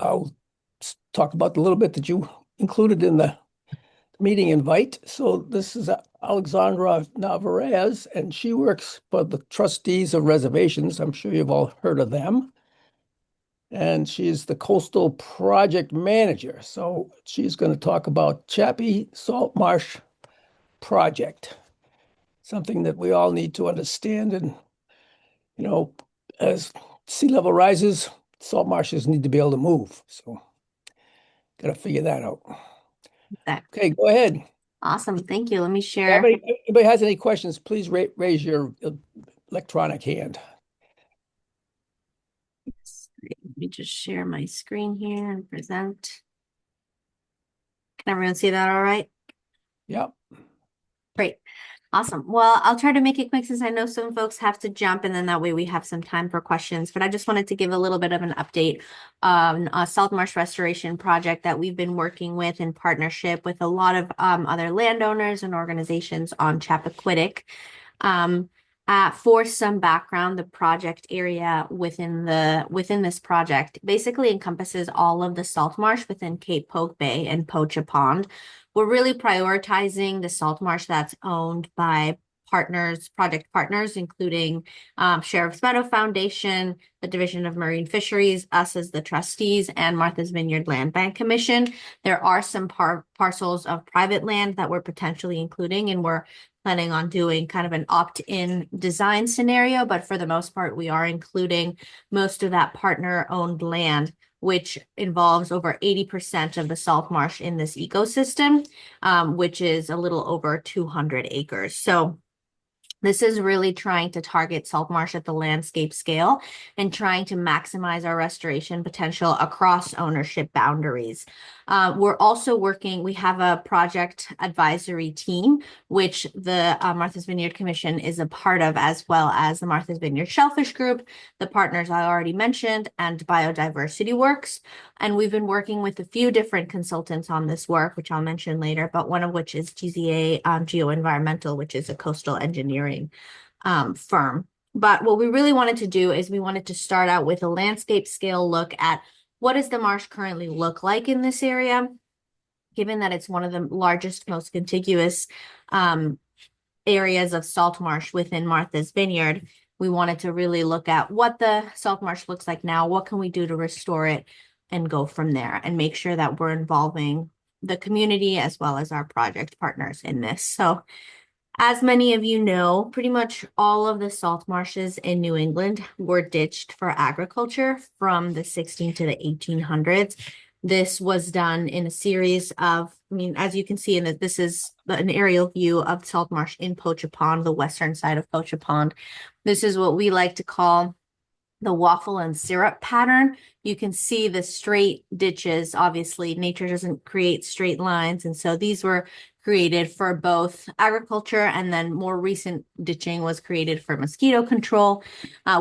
I'll talk about a little bit that you included in the meeting invite. So this is Alexandra Navarez, and she works for the trustees of reservations. I'm sure you've all heard of them. And she's the coastal project manager. So she's going to talk about Chappie Salt Marsh Project, something that we all need to understand. And, you know, as sea level rises, salt marshes need to be able to move. So got to figure that out. That Okay, go ahead. awesome. Thank you. Let me Yeah, share. anybody has any questions, please raise your electronic hand. Let me just share my screen here and present. Can everyone see that all right? Yep. Great. Awesome. Well, I'll try to make it quick since I know some folks have to jump, and then that way we have some time for questions. But I just wanted to give a little bit of an update on a salt marsh restoration project that we've been working with in partnership with a lot of other landowners and organizations on Chappaquiddick. Um, for some background, the project area within this project basically encompasses all of the salt marsh within Cape Poke Bay and Pocha Pond. We're really prioritizing the salt marsh that's owned by partners, project partners, including Sheriff's Meadow Foundation, the Division of Marine Fisheries, us as the trustees, and Martha's Vineyard Land Bank Commission. There are some parcels of private land that we're potentially including, and we're planning on doing kind of an opt-in design scenario, but for the most part, we are including most of that partner-owned land, which involves over 80% of the salt marsh in this ecosystem, which is a little over 200 acres. So this is really trying to target salt marsh at the landscape scale and trying to maximize our restoration potential across ownership boundaries. We're also working, we have a project advisory team, which the Martha's Vineyard Commission is a part of, as well as the Martha's Vineyard Shellfish Group, the partners I already mentioned, and Biodiversity Works. And we've been working with a few different consultants on this work, which I'll mention later, but one of which is GZA Geoenvironmental, which is a coastal engineering firm. But what we really wanted to do is we wanted to start out with a landscape scale look at what does the marsh currently look like in this area, given that it's one of the largest, most contiguous areas of salt marsh within Martha's Vineyard. We wanted to really look at what the salt marsh looks like now, what can we do to restore it, and go from there and make sure that we're involving the community as well as our project partners in this. So as many of you know, pretty much all of the salt marshes in New England were ditched for agriculture from the 16 to the 1800s. This was done in a series of, I mean, as you can see in that, this is an aerial view of salt marsh in Pocha Pond, the western side of Pocha Pond. This is what we like to call the waffle and syrup pattern. You can see the straight ditches. Obviously, nature doesn't create straight lines. And so these were created for both agriculture, and then more recent ditching was created for mosquito control.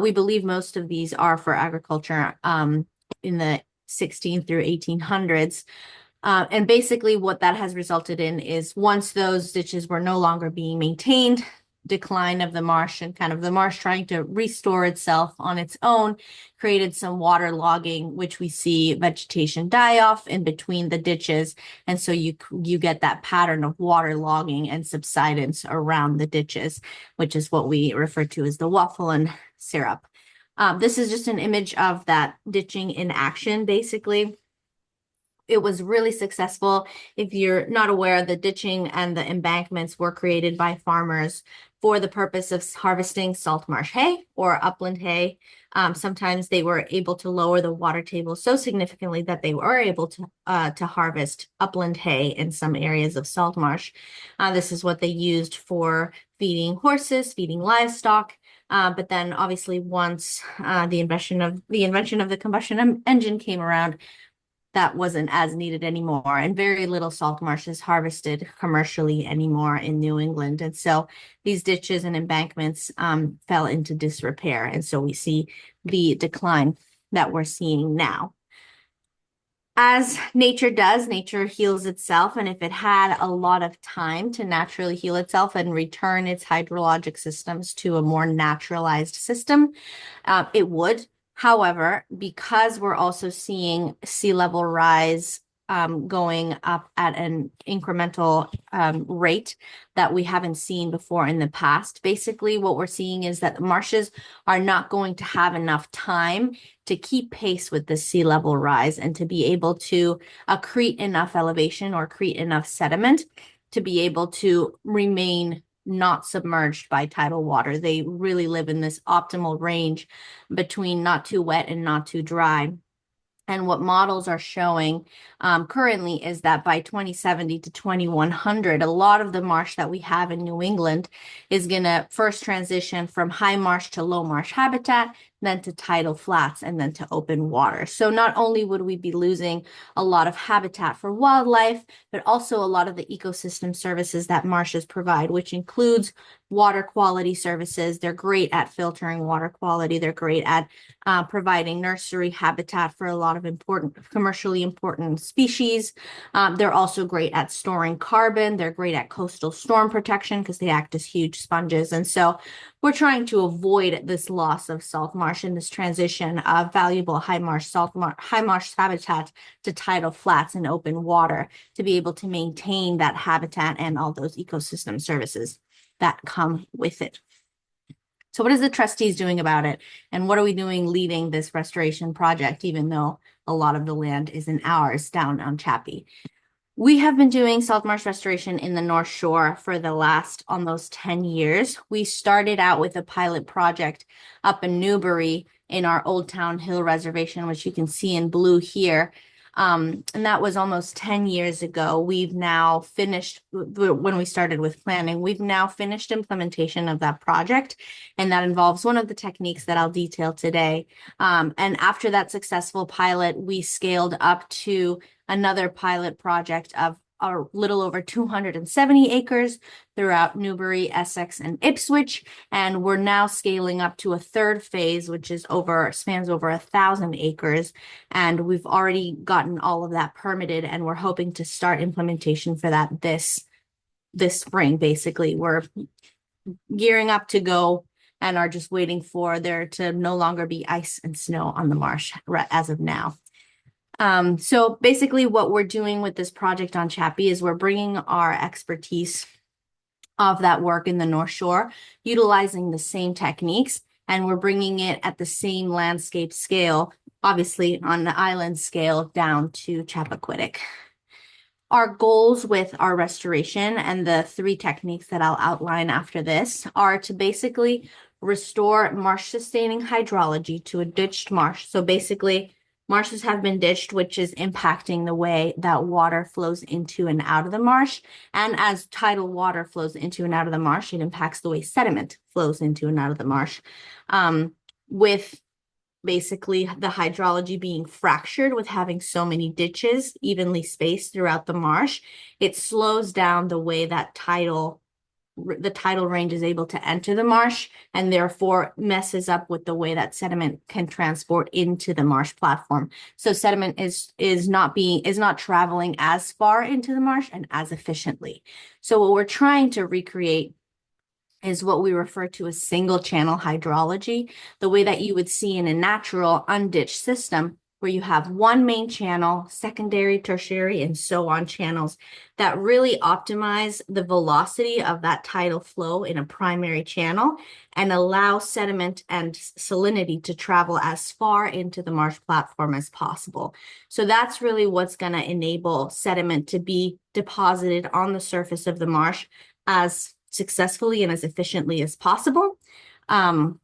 We believe most of these are for agriculture in the 16 through 1800s. And basically what that has resulted in is once those ditches were no longer being maintained, decline of the marsh and kind of the marsh trying to restore itself on its own created some water logging, which we see vegetation die off in between the ditches. And so you get that pattern of water logging and subsidence around the ditches, which is what we refer to as the waffle and syrup. This is just an image of that ditching in action, basically. It was really successful. If you're not aware, the ditching and the embankments were created by farmers for the purpose of harvesting salt marsh hay or upland hay. Sometimes they were able to lower the water table so significantly that they were able to harvest upland hay in some areas of salt marsh. This is what they used for feeding horses, feeding livestock. But then obviously once the invention of the combustion engine came around, that wasn't as needed anymore, and very little salt marsh is harvested commercially anymore in New England. And so these ditches and embankments fell into disrepair. And so we see the decline that we're seeing now. As nature does, nature heals itself. And if it had a lot of time to naturally heal itself and return its hydrologic systems to a more naturalized system, it would. However, because we're also seeing sea level rise going up at an incremental rate that we haven't seen before in the past, basically what we're seeing is that the marshes are not going to have enough time to keep pace with the sea level rise and to be able to accrete enough elevation or accrete enough sediment to be able to remain not submerged by tidal water. They really live in this optimal range between not too wet and not too dry. And what models are showing currently is that by 2070 to 2100, a lot of the marsh that we have in New England is going to first transition from high marsh to low marsh habitat, then to tidal flats, and then to open water. So not only would we be losing a lot of habitat for wildlife, but also a lot of the ecosystem services that marshes provide, which includes water quality services. They're great at filtering water quality. They're great at providing nursery habitat for a lot of commercially important species. They're also great at storing carbon. They're great at coastal storm protection because they act as huge sponges. And so we're trying to avoid this loss of salt marsh and this transition of valuable high marsh habitat to tidal flats and open water to be able to maintain that habitat and all those ecosystem services that come with it. So what is the trustees doing about it? And what are we doing leading this restoration project, even though a lot of the land isn't ours down on Chappie? We have been doing salt marsh restoration in the North Shore for the last almost 10 years. We started out with a pilot project up in Newbury in our Old Town Hill Reservation, which you can see in blue here. And that was almost 10 years ago. We've now finished, when we started with planning, we've now finished implementation of that project. And that involves one of the techniques that I'll detail today. And after that successful pilot, we scaled up to another pilot project of a little over 270 acres throughout Newbury, Essex, and Ipswich. And we're now scaling up to a third phase, which spans over 1,000 acres. And we've already gotten all of that permitted, and we're hoping to start implementation for that this spring. Basically, we're gearing up to go and are just waiting for there to no longer be ice and snow on the marsh as of now. So basically what we're doing with this project on Chappie is we're bringing our expertise of that work in the North Shore, utilizing the same techniques, and we're bringing it at the same landscape scale, obviously on the island scale, down to Chappaquiddick. Our goals with our restoration and the 3 techniques that I'll outline after this are to basically restore marsh-sustaining hydrology to a ditched marsh. So basically, marshes have been ditched, which is impacting the way that water flows into and out of the marsh. And as tidal water flows into and out of the marsh, it impacts the way sediment flows into and out of the marsh. With basically the hydrology being fractured with having so many ditches evenly spaced throughout the marsh, it slows down the way that the tidal range is able to enter the marsh, and therefore messes up with the way that sediment can transport into the marsh platform. So sediment is not traveling as far into the marsh and as efficiently. So what we're trying to recreate is what we refer to as single channel hydrology, the way that you would see in a natural unditched system, where you have one main channel, secondary, tertiary, and so on channels that really optimize the velocity of that tidal flow in a primary channel and allow sediment and salinity to travel as far into the marsh platform as possible. So that's really what's going to enable sediment to be deposited on the surface of the marsh as successfully and as efficiently as possible. And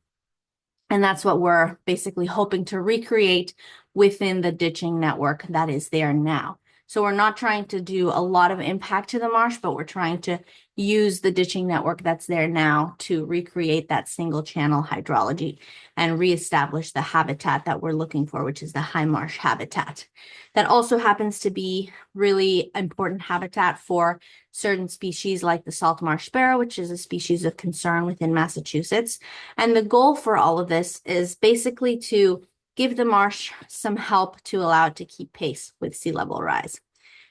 that's what we're basically hoping to recreate within the ditching network that is there now. So we're not trying to do a lot of impact to the marsh, but we're trying to use the ditching network that's there now to recreate that single channel hydrology and reestablish the habitat that we're looking for, which is the high marsh habitat. That also happens to be really important habitat for certain species like the salt marsh sparrow, which is a species of concern within Massachusetts. And the goal for all of this is basically to give the marsh some help to allow it to keep pace with sea level rise.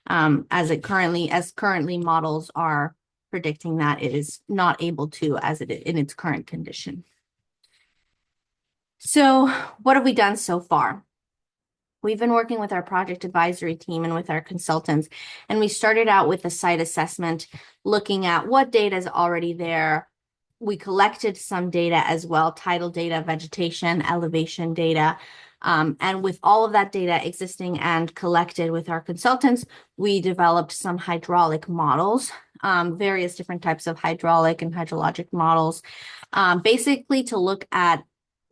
As currently models are predicting that it is not able to in its current condition. So what have we done so far? We've been working with our project advisory team and with our consultants, and we started out with a site assessment, looking at what data is already there. We collected some data as well, tidal data, vegetation, elevation data. And with all of that data existing and collected with our consultants, we developed some hydraulic models, various different types of hydraulic and hydrologic models, basically to look at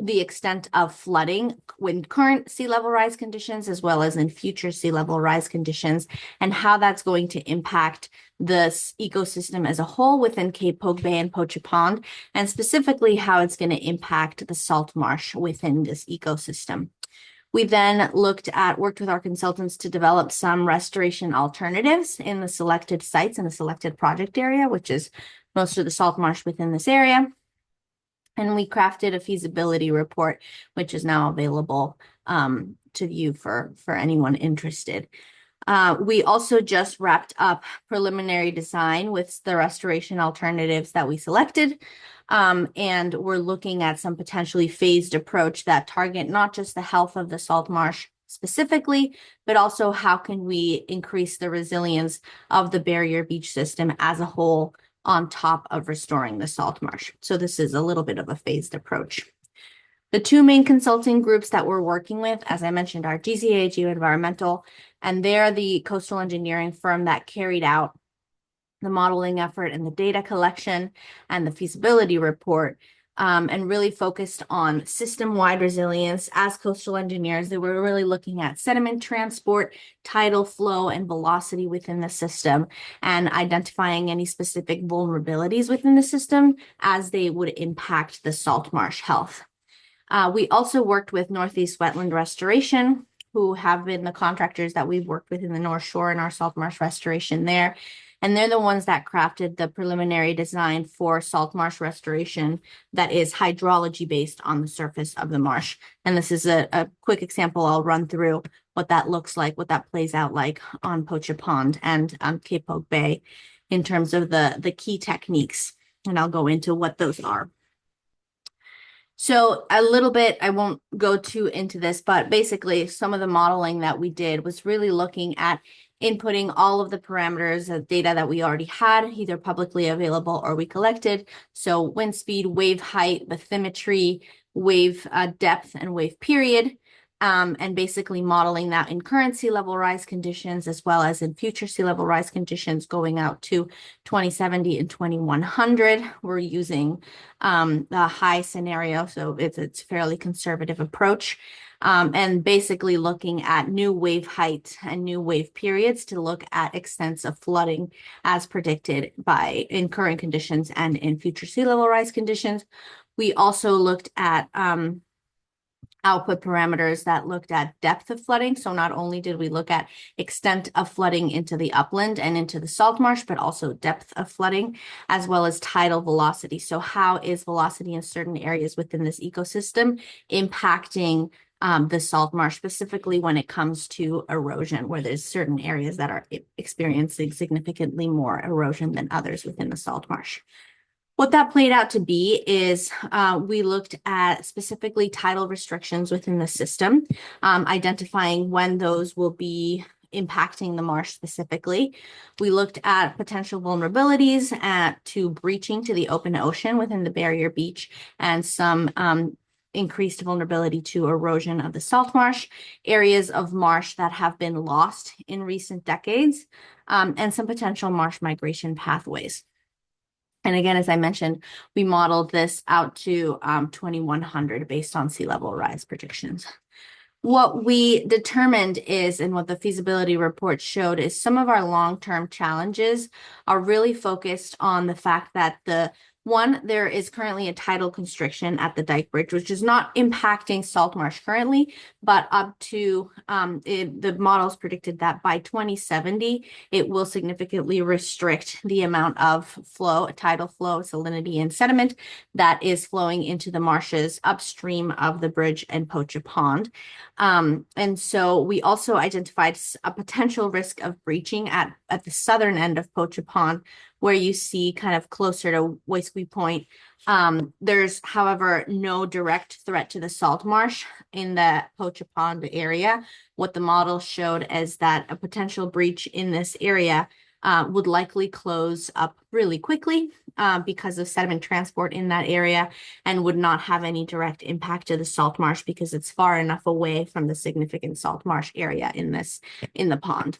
the extent of flooding when current sea level rise conditions, as well as in future sea level rise conditions, and how that's going to impact the ecosystem as a whole within Cape Pogue Bay and Pocha Pond, and specifically how it's going to impact the salt marsh within this ecosystem. We then worked with our consultants to develop some restoration alternatives in the selected sites in the selected project area, which is most of the salt marsh within this area. And we crafted a feasibility report, which is now available to view for anyone interested. We also just wrapped up preliminary design with the restoration alternatives that we selected. And we're looking at some potentially phased approach that target not just the health of the salt marsh specifically, but also how can we increase the resilience of the barrier beach system as a whole on top of restoring the salt marsh. So this is a little bit of a phased approach. The two main consulting groups that we're working with, as I mentioned, are GCA Geoenvironmental, and they're the coastal engineering firm that carried out the modeling effort and the data collection and the feasibility report, and really focused on system-wide resilience. As coastal engineers, they were really looking at sediment transport, tidal flow, and velocity within the system, and identifying any specific vulnerabilities within the system as they would impact the salt marsh health. We also worked with Northeast Wetland Restoration, who have been the contractors that we've worked with in the North Shore and our salt marsh restoration there. And they're the ones that crafted the preliminary design for salt marsh restoration that is hydrology based on the surface of the marsh. And this is a quick example I'll run through what that looks like, what that plays out like on Pocha Pond and Cape Pogue Bay in terms of the key techniques. And I'll go into what those are. So a little bit, I won't go too into this, but basically some of the modeling that we did was really looking at inputting all of the parameters of data that we already had, either publicly available or we collected. So wind speed, wave height, bathymetry, wave depth, and wave period. And basically modeling that in current sea level rise conditions, as well as in future sea level rise conditions going out to 2070 and 2100. We're using the high scenario, so it's a fairly conservative approach. And basically looking at new wave height and new wave periods to look at extents of flooding as predicted in current conditions and in future sea level rise conditions. We also looked at output parameters that looked at depth of flooding. So not only did we look at extent of flooding into the upland and into the salt marsh, but also depth of flooding, as well as tidal velocity. So how is velocity in certain areas within this ecosystem impacting the salt marsh, specifically when it comes to erosion, where there's certain areas that are experiencing significantly more erosion than others within the salt marsh. What that played out to be is we looked at specifically tidal restrictions within the system, identifying when those will be impacting the marsh specifically. We looked at potential vulnerabilities to breaching to the open ocean within the barrier beach and some increased vulnerability to erosion of the salt marsh, areas of marsh that have been lost in recent decades, and some potential marsh migration pathways. And again, as I mentioned, we modeled this out to 2100 based on sea level rise predictions. What we determined is, and what the feasibility report showed, is some of our long-term challenges are really focused on the fact that there is currently a tidal constriction at the dike bridge, which is not impacting salt marsh currently, but up to the models predicted that by 2070, it will significantly restrict the amount of flow, tidal flow, salinity, and sediment that is flowing into the marshes upstream of the bridge and Pocha Pond. And so we also identified a potential risk of breaching at the southern end of Pocha Pond, where you see kind of closer to Waisque Point. There's, however, no direct threat to the salt marsh in the Pocha Pond area. What the model showed is that a potential breach in this area would likely close up really quickly because of sediment transport in that area, and would not have any direct impact to the salt marsh because it's far enough away from the significant salt marsh area in the pond.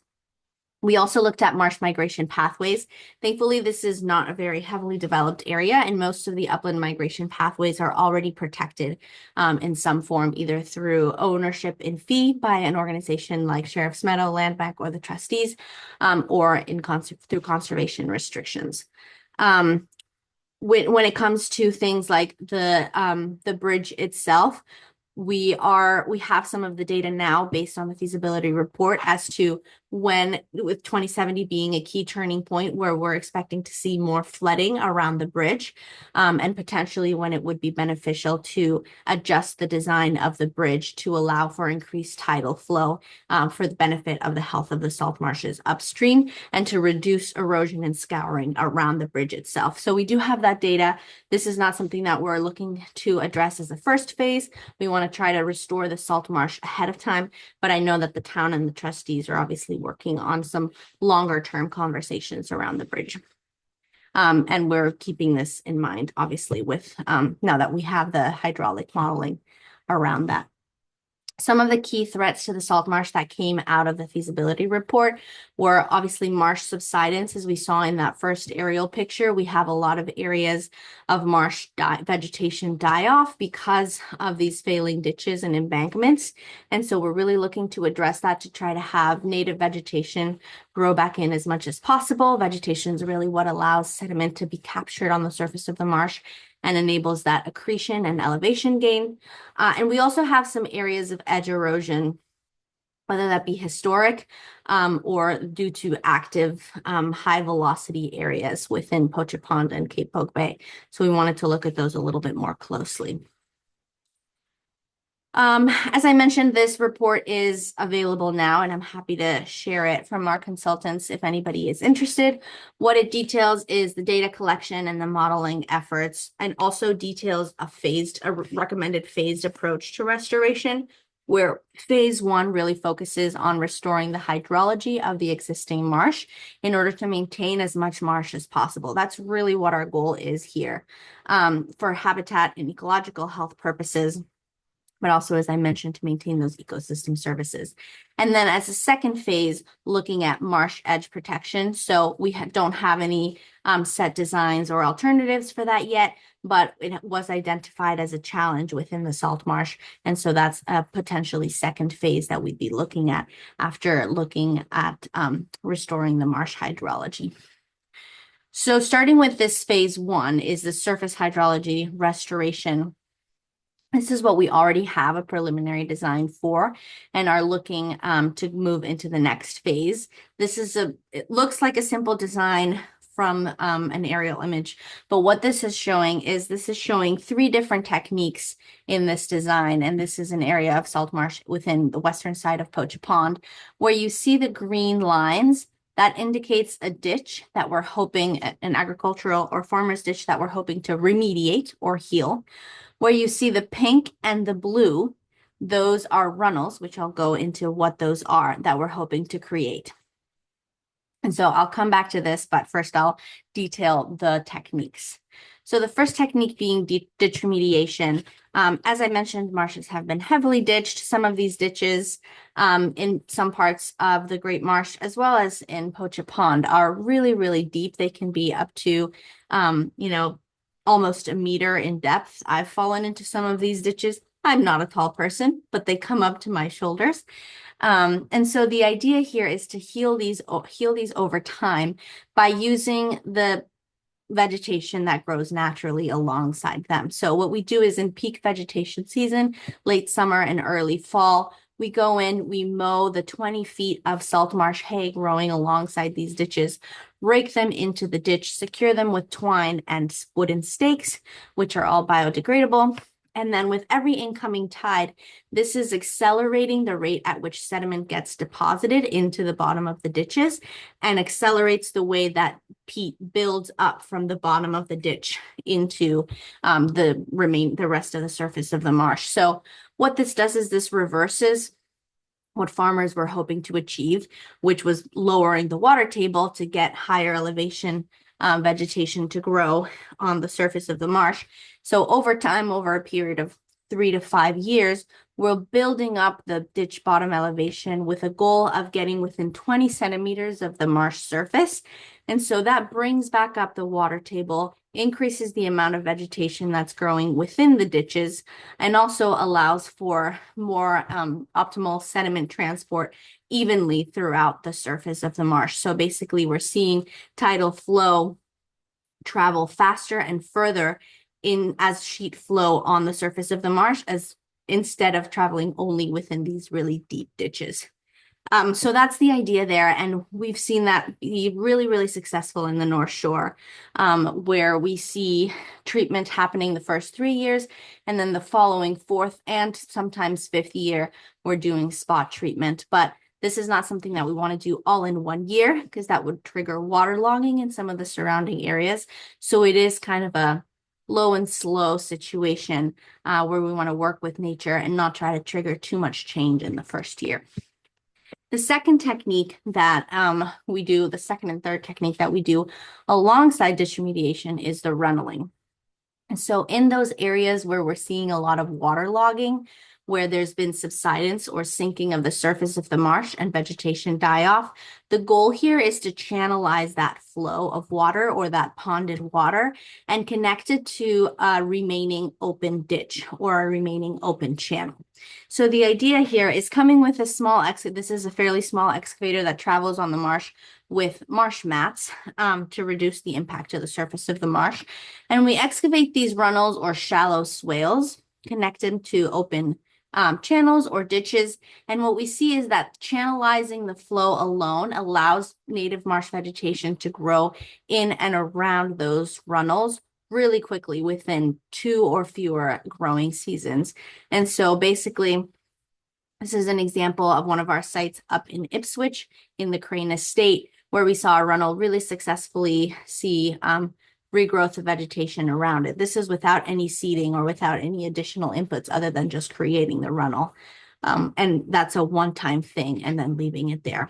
We also looked at marsh migration pathways. Thankfully, this is not a very heavily developed area, and most of the upland migration pathways are already protected in some form, either through ownership in fee by an organization like Sheriff's Meadow, Land Bank, or the trustees, or through conservation restrictions. When it comes to things like the bridge itself, we have some of the data now based on the feasibility report as to when, with 2070 being a key turning point where we're expecting to see more flooding around the bridge, and potentially when it would be beneficial to adjust the design of the bridge to allow for increased tidal flow for the benefit of the health of the salt marshes upstream and to reduce erosion and scouring around the bridge itself. So we do have that data. This is not something that we're looking to address as the first phase. We want to try to restore the salt marsh ahead of time, but I know that the town and the trustees are obviously working on some longer term conversations around the bridge. And we're keeping this in mind, obviously, with now that we have the hydraulic modeling around that. Some of the key threats to the salt marsh that came out of the feasibility report were obviously marsh subsidence. As we saw in that first aerial picture, we have a lot of areas of marsh vegetation die off because of these failing ditches and embankments. And so we're really looking to address that to try to have native vegetation grow back in as much as possible. Vegetation is really what allows sediment to be captured on the surface of the marsh and enables that accretion and elevation gain. And we also have some areas of edge erosion, whether that be historic or due to active high velocity areas within Pocha Pond and Cape Poke Bay. So we wanted to look at those a little bit more closely. As I mentioned, this report is available now, and I'm happy to share it from our consultants if anybody is interested. What it details is the data collection and the modeling efforts, and also details a recommended phased approach to restoration, where phase one really focuses on restoring the hydrology of the existing marsh in order to maintain as much marsh as possible. That's really what our goal is here, for habitat and ecological health purposes, but also, as I mentioned, to maintain those ecosystem services. And then as a second phase, looking at marsh edge protection. So we don't have any set designs or alternatives for that yet, but it was identified as a challenge within the salt marsh. And so that's a potentially second phase that we'd be looking at after looking at restoring the marsh hydrology. So starting with this phase one is the surface hydrology restoration. This is what we already have a preliminary design for and are looking to move into the next phase. It looks like a simple design from an aerial image, but what this is showing three different techniques in this design. And this is an area of salt marsh within the western side of Pocha Pond, where you see the green lines. That indicates a ditch that we're hoping, an agricultural or farmer's ditch that we're hoping to remediate or heal. Where you see the pink and the blue, those are runnels, which I'll go into what those are that we're hoping to create. And so I'll come back to this, but first I'll detail the techniques. So the first technique being ditch remediation. As I mentioned, marshes have been heavily ditched. Some of these ditches in some parts of the Great Marsh, as well as in Pocha Pond, are really, really deep. They can be up to, almost a meter in depth. I've fallen into some of these ditches. I'm not a tall person, but they come up to my shoulders. And so the idea here is to heal these over time by using the vegetation that grows naturally alongside them. So what we do is in peak vegetation season, late summer and early fall, we go in, we mow the 20 feet of salt marsh hay growing alongside these ditches, rake them into the ditch, secure them with twine and wooden stakes, which are all biodegradable. And then with every incoming tide, this is accelerating the rate at which sediment gets deposited into the bottom of the ditches and accelerates the way that peat builds up from the bottom of the ditch into the rest of the surface of the marsh. So what this does is this reverses what farmers were hoping to achieve, which was lowering the water table to get higher elevation vegetation to grow on the surface of the marsh. So over time, over a period of 3 to 5 years, we're building up the ditch bottom elevation with a goal of getting within 20 centimeters of the marsh surface. And so that brings back up the water table, increases the amount of vegetation that's growing within the ditches, and also allows for more optimal sediment transport evenly throughout the surface of the marsh. So basically, we're seeing tidal flow travel faster and further in as sheet flow on the surface of the marsh, as instead of traveling only within these really deep ditches. So that's the idea there. And we've seen that be really, really successful in the North Shore, where we see treatment happening the first 3 years, and then the following fourth and sometimes fifth year, we're doing spot treatment. But this is not something that we want to do all in 1 year, because that would trigger waterlogging in some of the surrounding areas. So it is kind of a low and slow situation where we want to work with nature and not try to trigger too much change in the first year. The second technique that we do, the second and third technique that we do alongside ditch remediation is the runneling. And so in those areas where we're seeing a lot of waterlogging, where there's been subsidence or sinking of the surface of the marsh and vegetation die off, the goal here is to channelize that flow of water or that ponded water and connect it to a remaining open ditch or a remaining open channel. So the idea here is coming with a small this is a fairly small excavator that travels on the marsh with marsh mats to reduce the impact to the surface of the marsh. And we excavate these runnels or shallow swales connected to open channels or ditches. And what we see is that channelizing the flow alone allows native marsh vegetation to grow in and around those runnels really quickly within 2 or fewer growing seasons. And so basically, this is an example of one of our sites up in Ipswich in the Crane Estate, where we saw a runnel really successfully see regrowth of vegetation around it. This is without any seeding or without any additional inputs other than just creating the runnel. And that's a one-time thing and then leaving it there.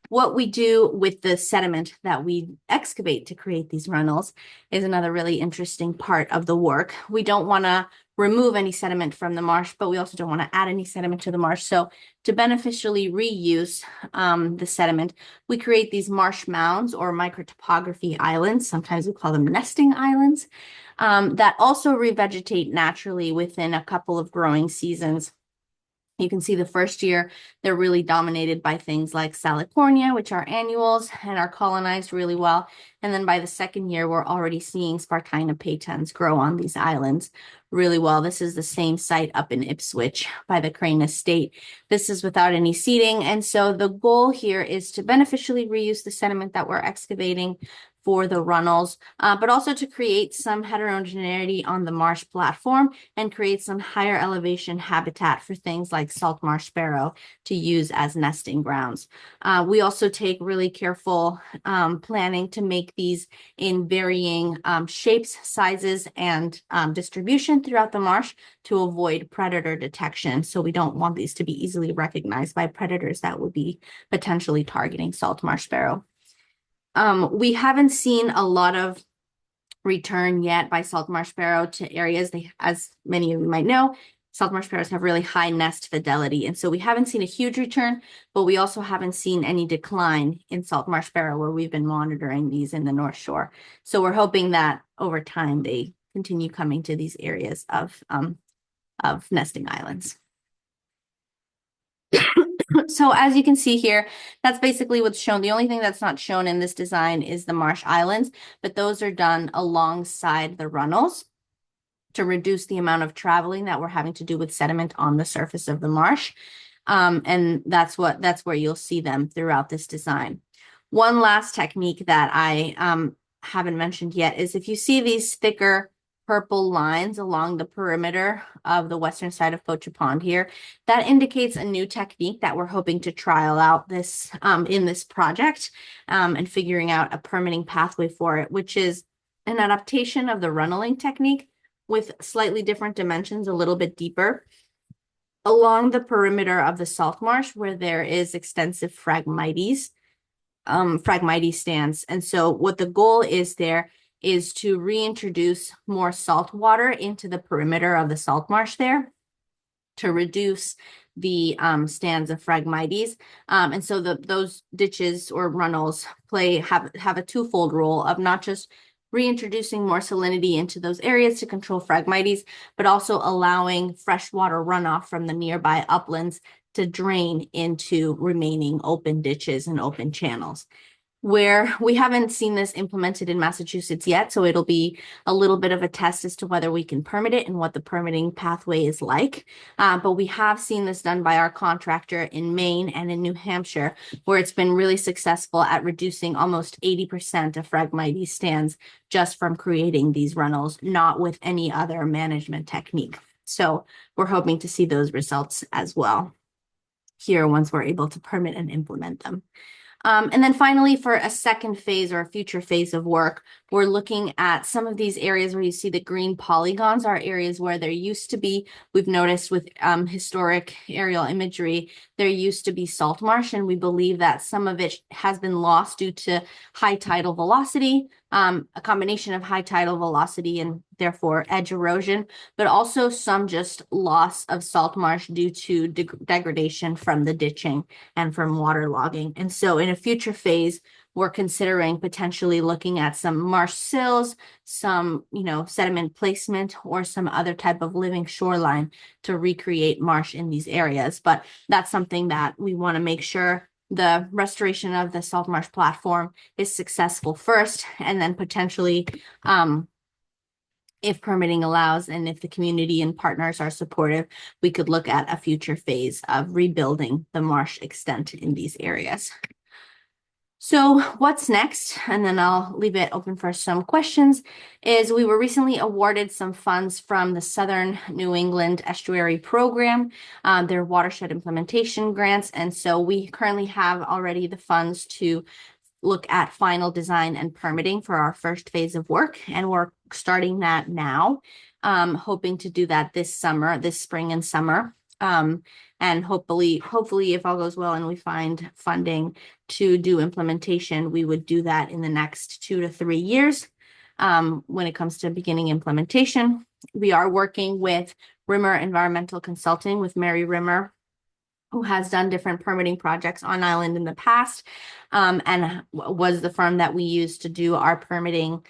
What we do with the sediment that we excavate to create these runnels is another really interesting part of the work. We don't want to remove any sediment from the marsh, but we also don't want to add any sediment to the marsh. So to beneficially reuse the sediment, we create these marsh mounds or microtopography islands. Sometimes we call them nesting islands that also revegetate naturally within a couple of growing seasons. You can see the first year, they're really dominated by things like salicornia, which are annuals and are colonized really well. And then by the second year, we're already seeing Spartina patens grow on these islands really well. This is the same site up in Ipswich by the Crane Estate. This is without any seeding. And so the goal here is to beneficially reuse the sediment that we're excavating for the runnels, but also to create some heterogeneity on the marsh platform and create some higher elevation habitat for things like salt marsh sparrow to use as nesting grounds. We also take really careful planning to make these in varying shapes, sizes, and distribution throughout the marsh to avoid predator detection. So we don't want these to be easily recognized by predators that would be potentially targeting salt marsh sparrow. We haven't seen a lot of return yet by salt marsh sparrow to areas. As many of you might know, salt marsh sparrows have really high nest fidelity. And so we haven't seen a huge return, but we also haven't seen any decline in salt marsh sparrow where we've been monitoring these in the North Shore. So we're hoping that over time they continue coming to these areas of nesting islands. So as you can see here, that's basically what's shown. The only thing that's not shown in this design is the marsh islands, but those are done alongside the runnels to reduce the amount of traveling that we're having to do with sediment on the surface of the marsh. And that's where you'll see them throughout this design. One last technique that I haven't mentioned yet is if you see these thicker purple lines along the perimeter of the western side of Poacher Pond here. That indicates a new technique that we're hoping to trial out this in this project and figuring out a permitting pathway for it, which is an adaptation of the runneling technique with slightly different dimensions, a little bit deeper along the perimeter of the salt marsh where there is extensive Phragmites stands. And so what the goal is there is to reintroduce more salt water into the perimeter of the salt marsh there to reduce the stands of Phragmites. And so those ditches or runnels have a twofold role of not just reintroducing more salinity into those areas to control Phragmites, but also allowing freshwater runoff from the nearby uplands to drain into remaining open ditches and open channels. Where we haven't seen this implemented in Massachusetts yet, so it'll be a little bit of a test as to whether we can permit it and what the permitting pathway is like. But we have seen this done by our contractor in Maine and in New Hampshire, where it's been really successful at reducing almost 80% of Phragmites stands just from creating these runnels, not with any other management technique. So we're hoping to see those results as well here once we're able to permit and implement them. And then finally, for a second phase or a future phase of work, we're looking at some of these areas where you see the green polygons are areas where there used to be, we've noticed with historic aerial imagery, there used to be salt marsh, and we believe that some of it has been lost due to high tidal velocity, a combination of high tidal velocity and therefore edge erosion, but also some just loss of salt marsh due to degradation from the ditching and from waterlogging. And so in a future phase, we're considering potentially looking at some marsh sills, some, sediment placement, or some other type of living shoreline to recreate marsh in these areas. But that's something that we want to make sure the restoration of the salt marsh platform is successful first, and then potentially, if permitting allows and if the community and partners are supportive, we could look at a future phase of rebuilding the marsh extent in these areas. So what's next, and then I'll leave it open for some questions, is we were recently awarded some funds from the Southern New England Estuary Program, their watershed implementation grants. And so we currently have already the funds to look at final design and permitting for our first phase of work. And we're starting that now, hoping to do that this spring and summer. And hopefully, if all goes well and we find funding to do implementation, we would do that in the next 2 to 3 years. When it comes to beginning implementation, we are working with Rimmer Environmental Consulting with Mary Rimmer, who has done different permitting projects on island in the past, and was the firm that we used to do our permitting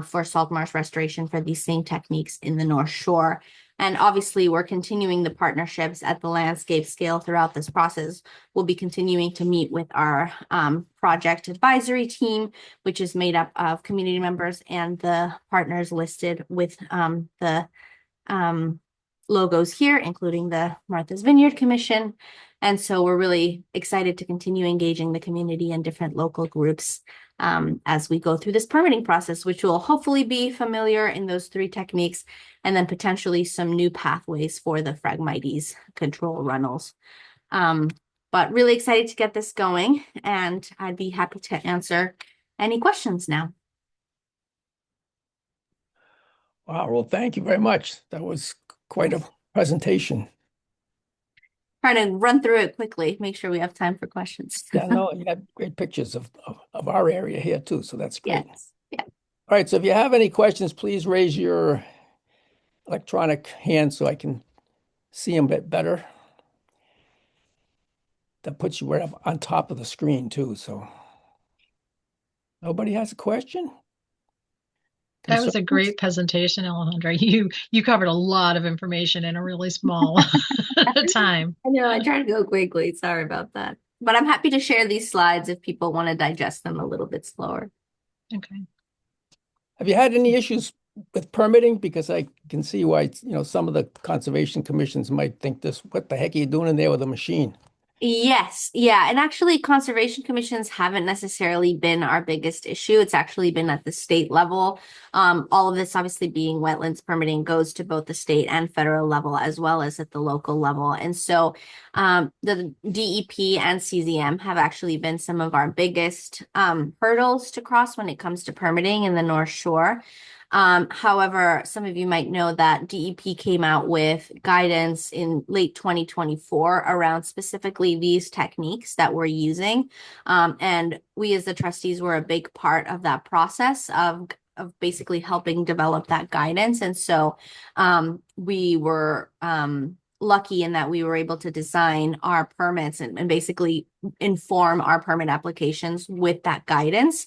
for salt marsh restoration for these same techniques in the North Shore. And obviously, we're continuing the partnerships at the landscape scale throughout this process. We'll be continuing to meet with our project advisory team, which is made up of community members and the partners listed with the logos here, including the Martha's Vineyard Commission. And so we're really excited to continue engaging the community and different local groups as we go through this permitting process, which will hopefully be familiar in those 3 techniques, and then potentially some new pathways for the Phragmites control runnels. But really excited to get this going, and I'd be happy to answer any questions now. Wow, well, thank you very much. That was quite a presentation. Trying to run through it quickly, make sure we have time for questions. Yeah, no, you have great pictures of our area here too, so that's great. Yes. Yeah. All right, so if you have any questions, please raise your electronic hand so I can see them a bit better. That puts you right up on top of the screen too, so. Nobody has a question? That was a great presentation, Alejandra. You covered a lot of information in a really small time. I know, I tried to go quickly. Sorry about that. But I'm happy to share these slides if people want to digest them a little bit slower. Okay. Have you had any issues with permitting? Because I can see why, some of the conservation commissions might think what the heck are you doing in there with a machine? Yes, yeah. And actually, conservation commissions haven't necessarily been our biggest issue. It's actually been at the state level. All of this, obviously, being wetlands permitting, goes to both the state and federal level, as well as at the local level. And so, the DEP and CZM have actually been some of our biggest hurdles to cross when it comes to permitting in the North Shore. However, some of you might know that DEP came out with guidance in late 2024 around specifically these techniques that we're using. And we as the trustees were a big part of that process of basically helping develop that guidance. And so we were lucky in that we were able to design our permits and basically inform our permit applications with that guidance.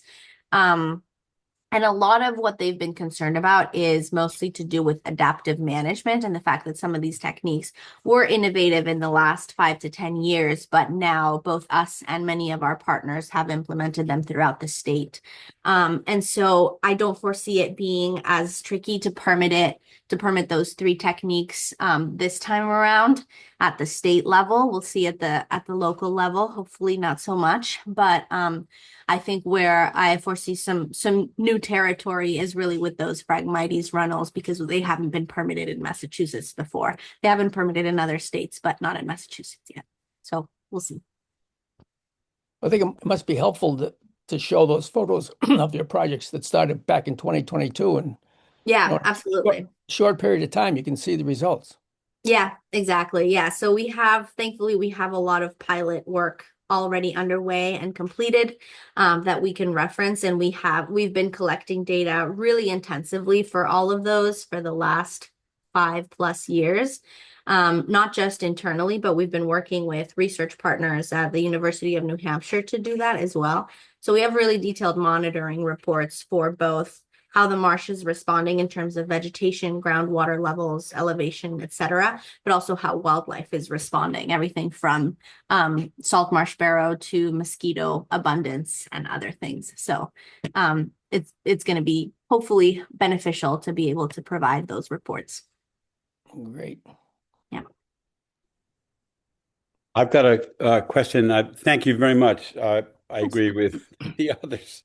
And a lot of what they've been concerned about is mostly to do with adaptive management and the fact that some of these techniques were innovative in the last 5 to 10 years, but now both us and many of our partners have implemented them throughout the state. And so I don't foresee it being as tricky to permit those three techniques this time around at the state level. We'll see at the local level, hopefully not so much, but I think where I foresee some new territory is really with those Phragmites runnels because they haven't been permitted in Massachusetts before. They have been permitted in other states, but not in Massachusetts yet. So we'll see. I think it must be helpful to show those photos of your projects that started back in 2022 and Yeah, short, absolutely. short period of time, you can see the results. Yeah, exactly. Yeah. So thankfully, we have a lot of pilot work already underway and completed that we can reference. And we've been collecting data really intensively for all of those for the last 5+ years. Not just internally, but we've been working with research partners at the University of New Hampshire to do that as well. So we have really detailed monitoring reports for both how the marsh is responding in terms of vegetation, groundwater levels, elevation, et cetera, but also how wildlife is responding, everything from salt marsh sparrow to mosquito abundance and other things. So it's going to be hopefully beneficial to be able to provide those reports. Great. Yeah. I've got a question. Thank you very much. I agree with the others.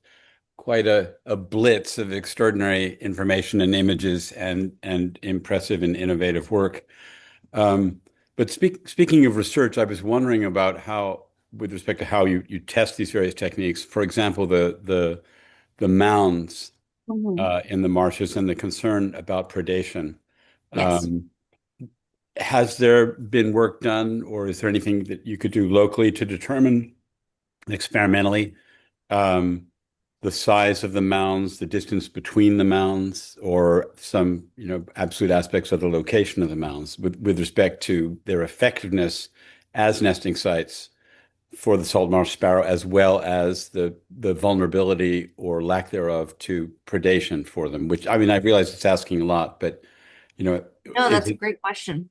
Quite a blitz of extraordinary information and images and impressive and innovative work. But speaking of research, I was wondering about how, with respect to how you test these various techniques, for example, the mounds in the marshes and the concern about predation. Yes. Has there been work done, or is there anything that you could do locally to determine experimentally the size of the mounds, the distance between the mounds, or some, absolute aspects of the location of the mounds with respect to their effectiveness as nesting sites for the salt marsh sparrow, as well as the vulnerability or lack thereof to predation for them, which, I mean, I realize it's asking a lot, but, No, that's a great question.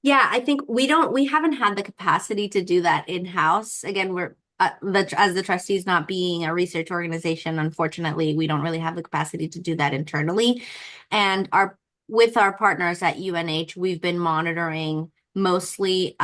Yeah, I think we haven't had the capacity to do that in-house. Again, we're as the trustees not being a research organization, unfortunately, we don't really have the capacity to do that internally. And with our partners at UNH, we've been monitoring mostly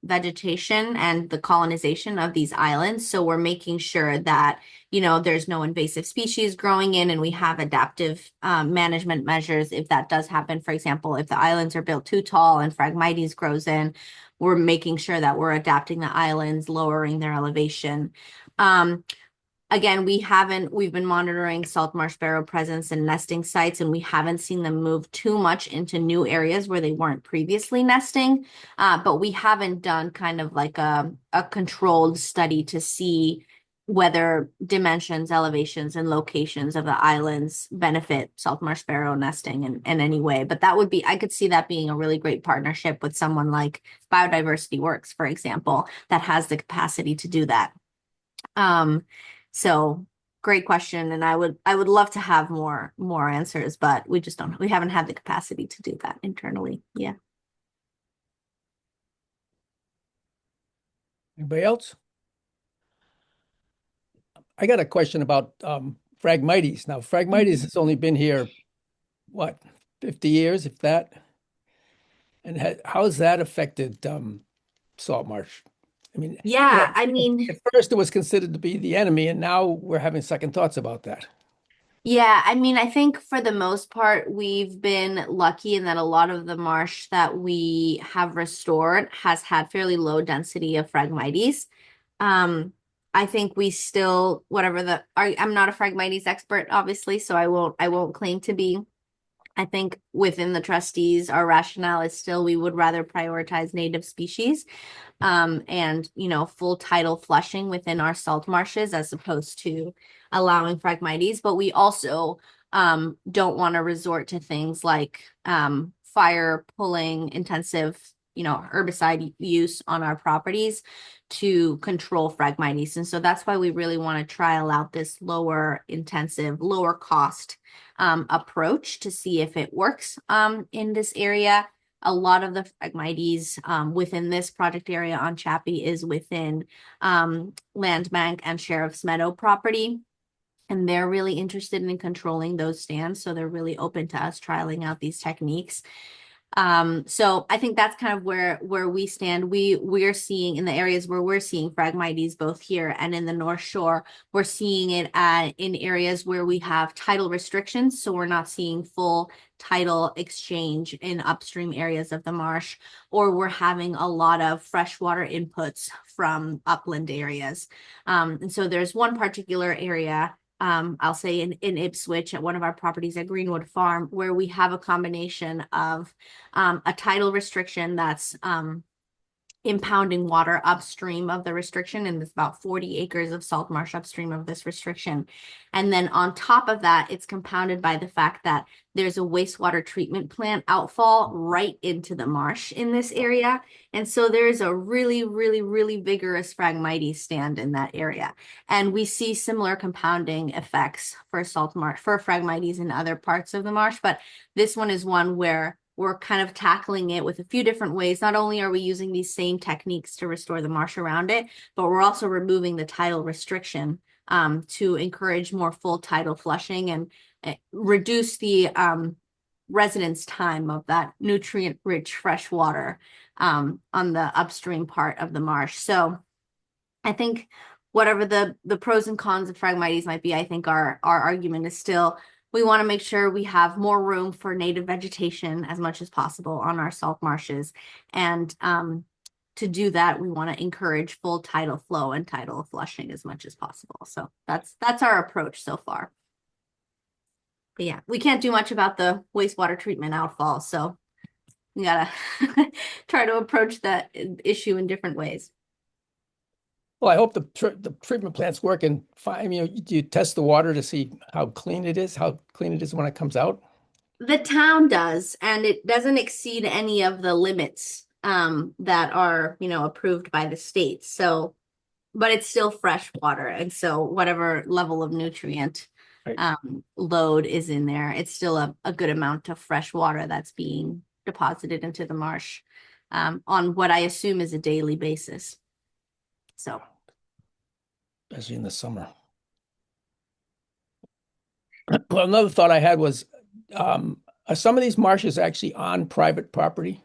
vegetation and the colonization of these islands. So we're making sure that, there's no invasive species growing in, and we have adaptive management measures if that does happen. For example, if the islands are built too tall and Phragmites grows in, we're making sure that we're adapting the islands, lowering their elevation. Again, we've been monitoring salt marsh sparrow presence and nesting sites, and we haven't seen them move too much into new areas where they weren't previously nesting. But we haven't done kind of like a controlled study to see whether dimensions, elevations, and locations of the islands benefit salt marsh sparrow nesting in any way. But I could see that being a really great partnership with someone like Biodiversity Works, for example, that has the capacity to do that. So great question. And I would love to have more answers, but we haven't had the capacity to do that internally. Yeah. Anybody else? I got a question about Phragmites. Now, Phragmites has only been here, what, 50 years, if that? And how has that affected salt marsh I mean, Yeah, I mean, at first it was considered to be the enemy, and now we're having second thoughts about that. yeah, I mean, I think for the most part, we've been lucky in that a lot of the marsh that we have restored has had fairly low density of Phragmites. Um, I think we still, I'm not a Phragmites expert, obviously, so I won't claim to be. I think within the trustees, our rationale is still we would rather prioritize native species, and full tidal flushing within our salt marshes as opposed to allowing Phragmites. But we also don't want to resort to things like fire pulling intensive, herbicide use on our properties to control Phragmites. And so that's why we really want to trial out this lower intensive, lower cost approach to see if it works in this area. A lot of the Phragmites within this project area on Chappie is within Land Bank and Sheriff's Meadow property. And they're really interested in controlling those stands. So they're really open to us trialing out these techniques. So I think that's kind of where we stand. We're seeing in the areas where we're seeing Phragmites both here and in the North Shore, we're seeing it in areas where we have tidal restrictions. So we're not seeing full tidal exchange in upstream areas of the marsh, or we're having a lot of freshwater inputs from upland areas. And so there's one particular area, I'll say in Ipswich at one of our properties at Greenwood Farm, where we have a combination of a tidal restriction that's impounding water upstream of the restriction, and there's about 40 acres of salt marsh upstream of this restriction. And then on top of that, it's compounded by the fact that there's a wastewater treatment plant outfall right into the marsh in this area. And so there's a really, really, really vigorous Phragmites stand in that area. And we see similar compounding effects for salt marsh, for Phragmites in other parts of the marsh. But this one is one where we're kind of tackling it with a few different ways. Not only are we using these same techniques to restore the marsh around it, but we're also removing the tidal restriction to encourage more full tidal flushing and reduce the residence time of that nutrient-rich fresh water on the upstream part of the marsh. So I think whatever the pros and cons of Phragmites might be, I think our argument is still we want to make sure we have more room for native vegetation as much as possible on our salt marshes. And to do that, we want to encourage full tidal flow and tidal flushing as much as possible. So that's our approach so far. But yeah, we can't do much about the wastewater treatment outfall. So we gotta try to approach that issue in different ways. Well, I hope the treatment plant's working fine. I mean, do you test the water to see how clean it is when it comes out? The town does, and it doesn't exceed any of the limits that are, approved by the state. So, but it's still fresh water. And so whatever level of nutrient Right. Load is in there, it's still a good amount of fresh water that's being deposited into the marsh on what I assume is a daily basis. So, Especially in the summer. Well, another thought I had was, are some of these marshes actually on private property?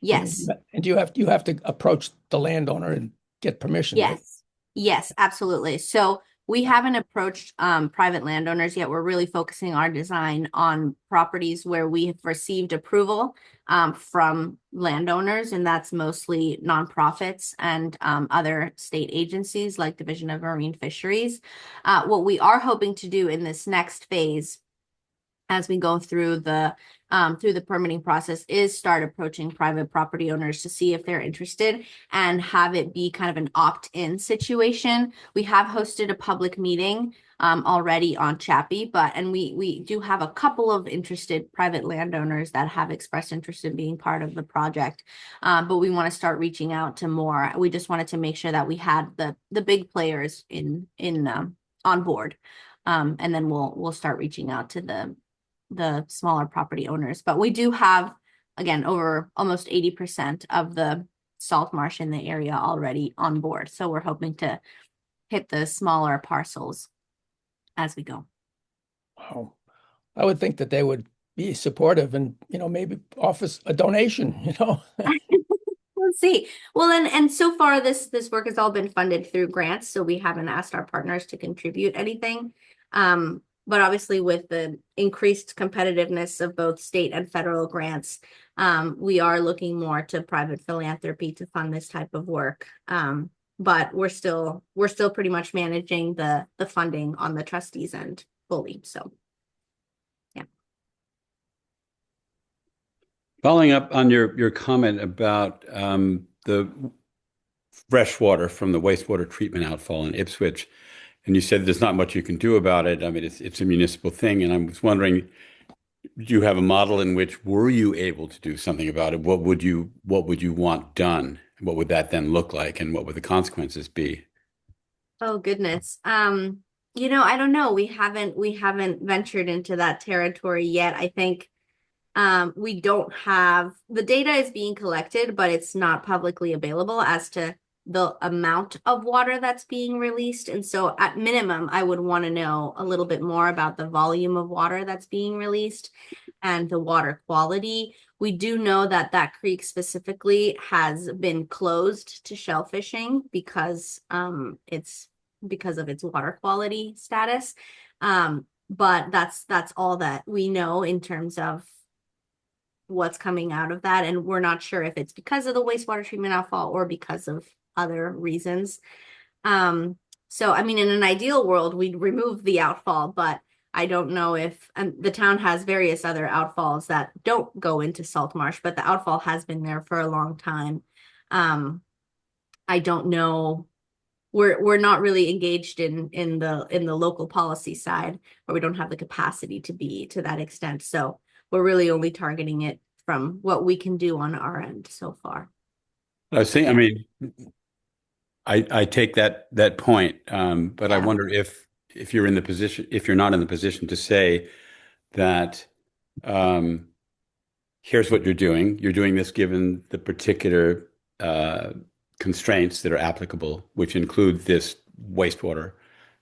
yes. And you have to approach the landowner and get permission, right? Yes. Yes, absolutely. So we haven't approached private landowners yet. We're really focusing our design on properties where we have received approval from landowners, and that's mostly nonprofits and other state agencies like Division of Marine Fisheries. What we are hoping to do in this next phase, as we go through the permitting process, is start approaching private property owners to see if they're interested and have it be kind of an opt-in situation. We have hosted a public meeting already on Chappie, and we do have a couple of interested private landowners that have expressed interest in being part of the project. But we want to start reaching out to more. We just wanted to make sure that we had the big players in on board. And then we'll start reaching out to the smaller property owners. But we do have, again, over almost 80% of the salt marsh in the area already on board. So we're hoping to hit the smaller parcels as we go. Wow. I would think that they would be supportive and, maybe offer a donation, see. Well, and so far this work has all been funded through grants, so we haven't asked our partners to contribute anything. But obviously with the increased competitiveness of both state and federal grants, we are looking more to private philanthropy to fund this type of work. But we're still pretty much managing the funding on the trustees end fully. So yeah. Following up on your comment about the fresh water from the wastewater treatment outfall in Ipswich, and you said there's not much you can do about it. I mean, it's a municipal thing, and I was wondering, do you have a model in which were you able to do something about it? What would you want done? What would that then look like, and what would the consequences be? Oh goodness. I don't know. We haven't ventured into that territory yet. I think we don't have the data is being collected, but it's not publicly available as to the amount of water that's being released. And so at minimum, I would want to know a little bit more about the volume of water that's being released and the water quality. We do know that that creek specifically has been closed to shellfishing because it's because of its water quality status. But that's all that we know in terms of what's coming out of that. And we're not sure if it's because of the wastewater treatment outfall or because of other reasons. So, I mean, in an ideal world, we'd remove the outfall, but I don't know if the town has various other outfalls that don't go into salt marsh, but the outfall has been there for a long time. I don't know. We're not really engaged in the local policy side, or we don't have the capacity to be to that extent. So we're really only targeting it from what we can do on our end so far. I was saying, I mean, I take that point, but I wonder if you're in the position, if you're not in the position to say that here's what you're doing. You're doing this given the particular constraints that are applicable, which include this wastewater.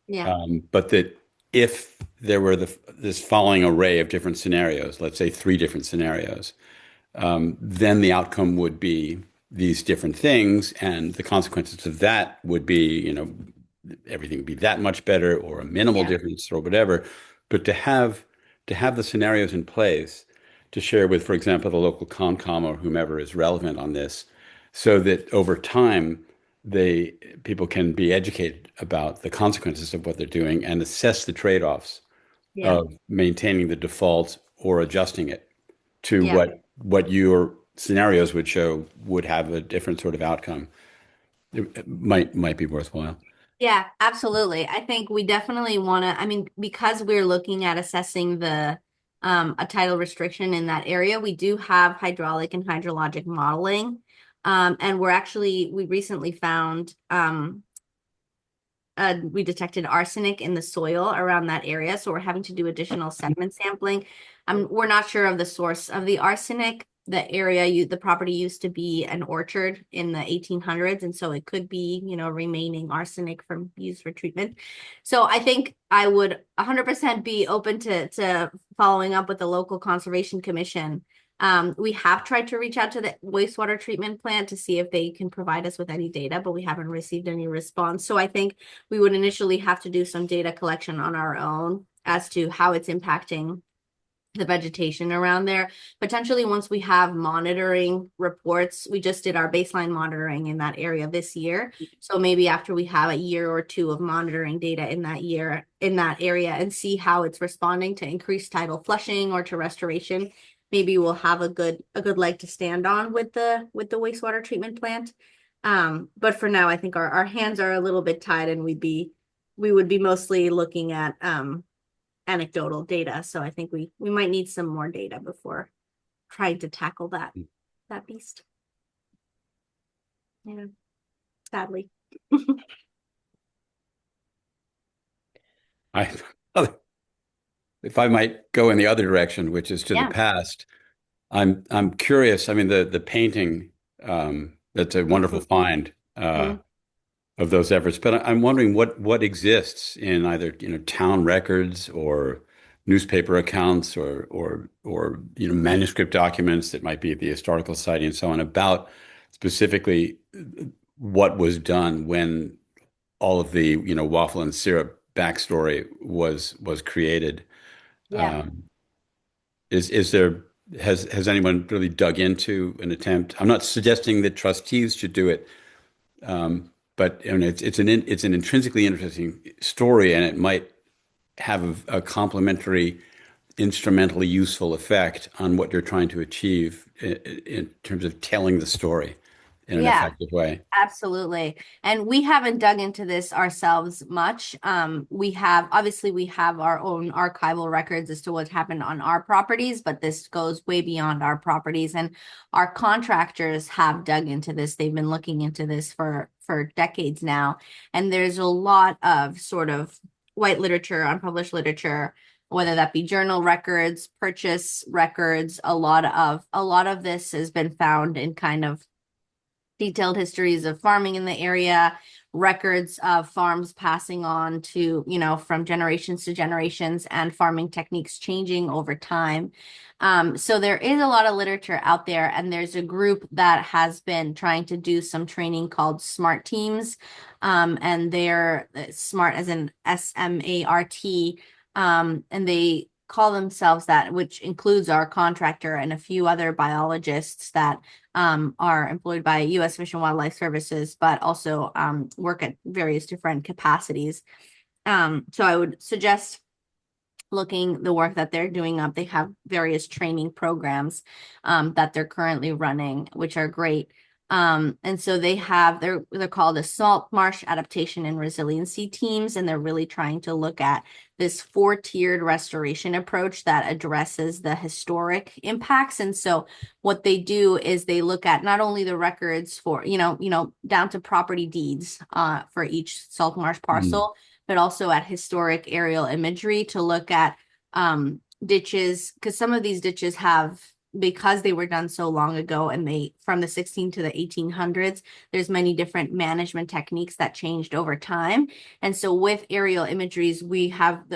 Yeah. But that if there were this following array of different scenarios, let's say 3 different scenarios, then the outcome would be these different things, and the consequences of that would be, everything would be that much better or a minimal difference or whatever. But to have the scenarios in place to share with, for example, the local Concom or whomever is relevant on this, so that over time people can be educated about the consequences of what they're doing and assess the trade-offs of maintaining the default or adjusting it to what your scenarios would show would have a different sort of outcome. It might be worthwhile. Yeah, absolutely. I think we definitely want to, I mean, because we're looking at assessing a tidal restriction in that area, we do have hydraulic and hydrologic modeling. And we recently found, we detected arsenic in the soil around that area. So we're having to do additional sediment sampling. We're not sure of the source of the arsenic. The property used to be an orchard in the 1800s. And so it could be, remaining arsenic from use for treatment. So I think I would 100% be open to following up with the local conservation commission. We have tried to reach out to the wastewater treatment plant to see if they can provide us with any data, but we haven't received any response. So I think we would initially have to do some data collection on our own as to how it's impacting the vegetation around there. Potentially, once we have monitoring reports, we just did our baseline monitoring in that area this year. So maybe after we have a year or 2 of monitoring data in that area and see how it's responding to increased tidal flushing or to restoration, maybe we'll have a good leg to stand on with the wastewater treatment plant. But for now, I think our hands are a little bit tied, and we would be mostly looking at anecdotal data. So I think we might need some more data before trying to tackle that beast. Yeah, sadly. If I might go in the other direction, which is to the past, I'm curious. I mean, the painting, that's a wonderful find of those efforts. But I'm wondering what exists in either town records or newspaper accounts or manuscript documents that might be at the historical society and so on about specifically what was done when all of the, waffle and syrup backstory was created. Yeah. Is there has anyone really dug into an attempt? I'm not suggesting that trustees should do it, but it's an intrinsically interesting story, and it might have a complementary, instrumentally useful effect on what you're trying to achieve in terms of telling the story in an Yeah. effective way. Absolutely. And we haven't dug into this ourselves much. We have our own archival records as to what's happened on our properties, but this goes way beyond our properties. And our contractors have dug into this. They've been looking into this for decades now. And there's a lot of sort of white literature, unpublished literature, whether that be journal records, purchase records. A lot of this has been found in kind of detailed histories of farming in the area, records of farms passing on to, from generations to generations, and farming techniques changing over time. So there is a lot of literature out there, and there's a group that has been trying to do some training called SMART teams. And they're SMART as in SMART. And they call themselves that, which includes our contractor and a few other biologists that are employed by U.S. Fish and Wildlife Services, but also work at various different capacities. So I would suggest looking the work that they're doing up. They have various training programs that they're currently running, which are great. And so they're called the Salt Marsh Adaptation and Resiliency Teams, and they're really trying to look at this 4-tiered restoration approach that addresses the historic impacts. And so what they do is they look at not only the records for, down to property deeds for each salt marsh parcel, but also at historic aerial imagery to look at ditches, because some of these ditches have, because they were done so long ago and they from the 16 to the 1800s, there's many different management techniques that changed over time. And so with aerial imageries,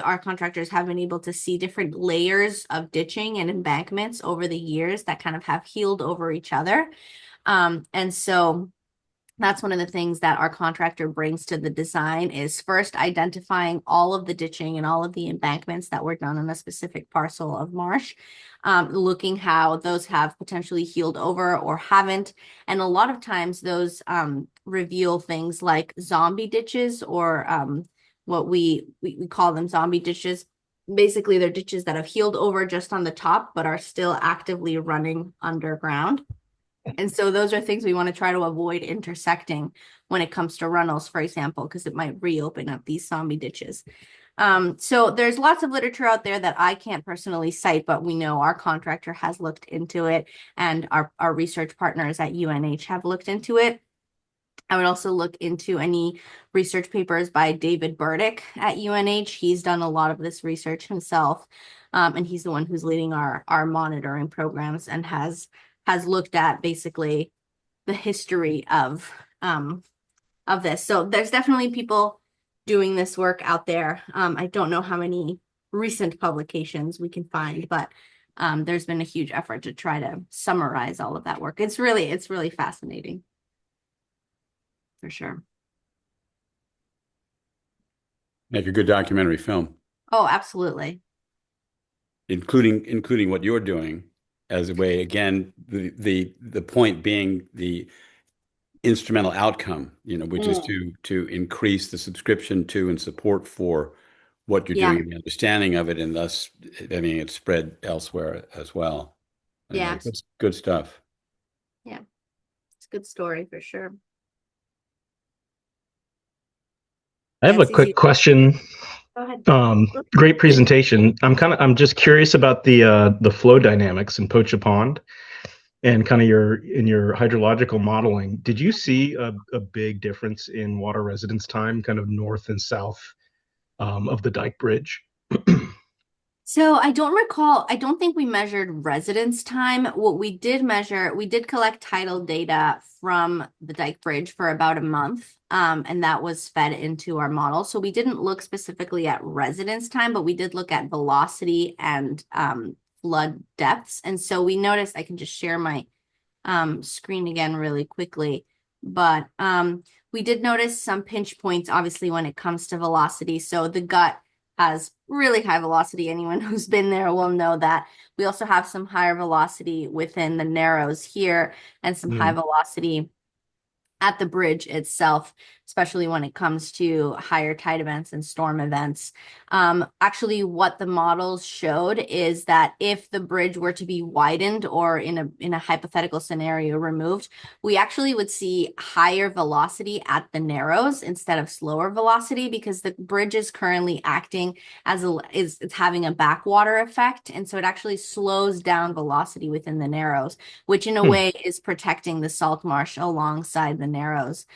our contractors have been able to see different layers of ditching and embankments over the years that kind of have healed over each other. And so that's one of the things that our contractor brings to the design is first identifying all of the ditching and all of the embankments that were done on a specific parcel of marsh, looking how those have potentially healed over or haven't. And a lot of times those reveal things like zombie ditches or what we call them zombie ditches. Basically, they're ditches that have healed over just on the top, but are still actively running underground. And so those are things we want to try to avoid intersecting when it comes to runnels, for example, because it might reopen up these zombie ditches. So there's lots of literature out there that I can't personally cite, but we know our contractor has looked into it, and our research partners at UNH have looked into it. I would also look into any research papers by David Burdick at UNH. He's done a lot of this research himself, and he's the one who's leading our monitoring programs and has looked at basically the history of this. So there's definitely people doing this work out there. I don't know how many recent publications we can find, but there's been a huge effort to try to summarize all of that work. It's really fascinating. For sure. Make a good documentary film. Oh, absolutely. Including what you're doing as a way, again, the point being the instrumental outcome, which is to increase the subscription to and support for what you're doing, the understanding of it, and thus having it spread elsewhere as well. Yeah. That's good stuff. Yeah. It's a good story for sure. I have a quick question. Go ahead. Great presentation. I'm just curious about the flow dynamics in Pocha Pond and kind of in your hydrological modeling. Did you see a big difference in water residence time, kind of north and south of the dike bridge? So I don't think we measured residence time. What we did measure, we did collect tidal data from the dike bridge for about a month, and that was fed into our model. So we didn't look specifically at residence time, but we did look at velocity and flood depths. And so we noticed, I can just share my screen again really quickly. But we did notice some pinch points, obviously, when it comes to velocity. So the gut has really high velocity. Anyone who's been there will know that. We also have some higher velocity within the narrows here and some high velocity at the bridge itself, especially when it comes to higher tide events and storm events. Actually, what the models showed is that if the bridge were to be widened or in a hypothetical scenario removed, we actually would see higher velocity at the narrows instead of slower velocity, because the bridge is currently acting as it's having a backwater effect, and so it actually slows down velocity within the narrows, which in a way is protecting the salt marsh alongside the narrows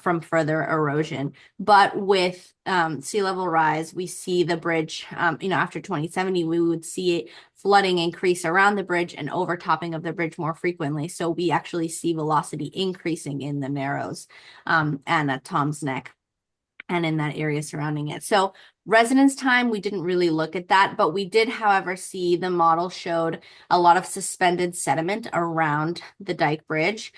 from further erosion. But with sea level rise, we see the bridge, after 2070, we would see flooding increase around the bridge and overtopping of the bridge more frequently. So we actually see velocity increasing in the narrows and at Tom's Neck and in that area surrounding it. So residence time, we didn't really look at that, but we did, however, see the model showed a lot of suspended sediment around the dike bridge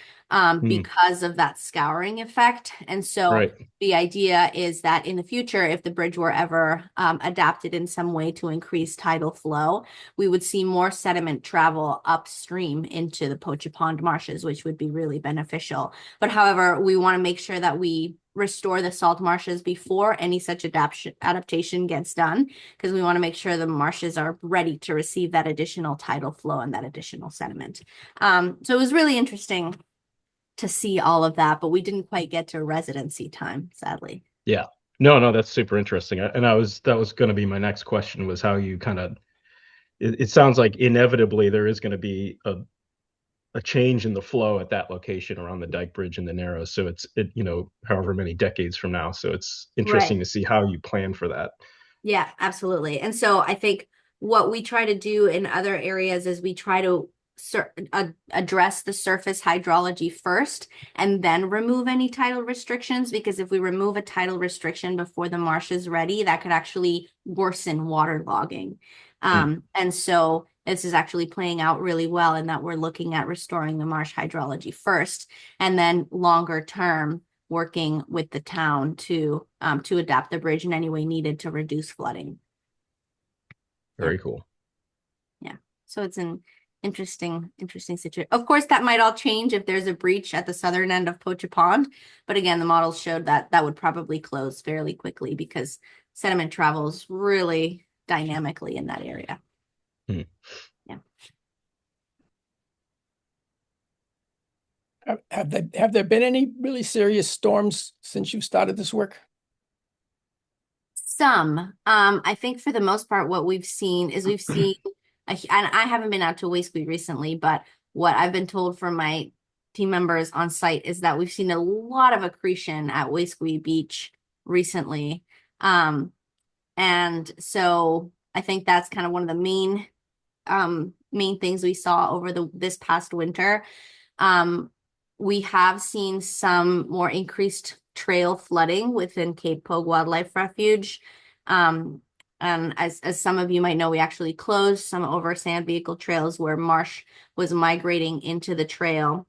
because of that scouring effect. And so the idea is that in the future, if the bridge were ever adapted in some way to increase tidal flow, we would see more sediment travel upstream into the Pocha Pond marshes, which would be really beneficial. But however, we want to make sure that we restore the salt marshes before any such adaptation gets done, because we want to make sure the marshes are ready to receive that additional tidal flow and that additional sediment. So it was really interesting to see all of that, but we didn't quite get to residency time, sadly. Yeah. No, that's super interesting. And that was going to be my next question, was how you kind of, it sounds like inevitably there is going to be a change in the flow at that location around the dike bridge and the narrows. So it's however many decades from now. So it's interesting to see how you plan for that. Yeah, absolutely. And so I think what we try to do in other areas is we try to address the surface hydrology first and then remove any tidal restrictions, because if we remove a tidal restriction before the marsh is ready, that could actually worsen waterlogging. And so this is actually playing out really well in that we're looking at restoring the marsh hydrology first, and then longer term working with the town to adapt the bridge in any way needed to reduce flooding. Very cool. Yeah. So it's an interesting situation. Of course, that might all change if there's a breach at the southern end of Pocha Pond. But again, the models showed that that would probably close fairly quickly because sediment travels really dynamically in that area. Yeah. Have there been any really serious storms since you started this work? Some. I think for the most part, what we've seen is and I haven't been out to Wasque recently, but what I've been told from my team members on site is that we've seen a lot of accretion at Wasque Beach recently. And so I think that's kind of one of the main things we saw over this past winter. We have seen some more increased trail flooding within Cape Pogue Wildlife Refuge. And as some of you might know, we actually closed some over sand vehicle trails where marsh was migrating into the trail